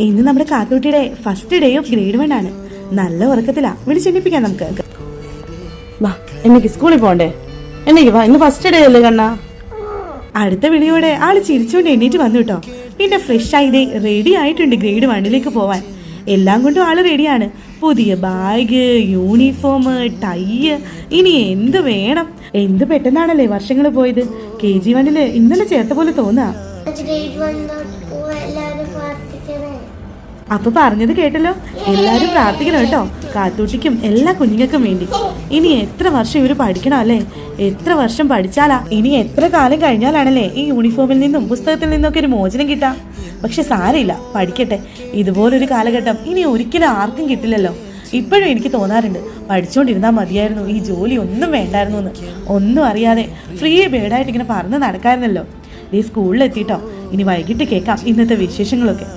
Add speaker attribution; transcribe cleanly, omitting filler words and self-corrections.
Speaker 1: ഇന്ന് നമ്മുടെ കാത്തൂട്ടിയുടെ first day of grade 1 ആണ്. നല്ല ഉറക്കത്തിലാ. വിളിച്ചെണ്ണിപ്പിക്കാം നമുക്ക്.
Speaker 2: എനിക്ക് സ്കൂളിൽ പോണ്ടേ? ഇന്ന് ഫസ്റ്റ് ഡേ അല്ലേ കണ്ണാ?
Speaker 1: അടുത്ത വിളിയോടെ ആള് ചിരിച്ചുകൊണ്ട് എണ്ണീറ്റ് വന്നു കേട്ടോ. പിന്നെ ഫ്രഷ് ആയി റെഡി ആയിട്ടുണ്ട് ഗ്രേഡ് 1 പോവാൻ. എല്ലാം കൊണ്ടും ആള് റെഡിയാണ്. പുതിയ ബാഗ്, യൂണിഫോം, ടൈ, ഇനി എന്ത് വേണം. എന്ത് പെട്ടെന്നാണല്ലേ വർഷങ്ങൾ പോയത്. KG 1 ഇന്നലെ ചേർത്ത പോലെ തോന്നാ. അപ്പൊ പറഞ്ഞത് കേട്ടല്ലോ, എല്ലാരും പ്രാർത്ഥിക്കണം കേട്ടോ, കാത്തൂട്ടിക്കും എല്ലാ കുഞ്ഞുങ്ങൾക്കും വേണ്ടി. ഇനി എത്ര വർഷം ഇവര് പഠിക്കണം അല്ലേ? എത്ര വർഷം പഠിച്ചാലാ? ഇനി എത്ര കാലം കഴിഞ്ഞാലാണല്ലേ ഈ യൂണിഫോമിൽ നിന്നും പുസ്തകത്തിൽ നിന്നൊക്കെ ഒരു മോചനം കിട്ടാം. പക്ഷെ സാരമില്ല, പഠിക്കട്ടെ. ഇതുപോലൊരു കാലഘട്ടം ഇനി ഒരിക്കലും ആർക്കും കിട്ടില്ലല്ലോ. ഇപ്പോഴും എനിക്ക് തോന്നാറുണ്ട്, പഠിച്ചുകൊണ്ടിരുന്നാൽ മതിയായിരുന്നു, ഈ ജോലി ഒന്നും വേണ്ടായിരുന്നു എന്ന്. ഒന്നും അറിയാതെ ഫ്രീ ബേഡായിട്ട് ഇങ്ങനെ പറന്ന് നടക്കായിരുന്നല്ലോ. ഈ സ്കൂളിലെത്തിയിട്ടോ. ഇനി വൈകിട്ട് കേൾക്കാം ഇന്നത്തെ വിശേഷങ്ങളൊക്കെ.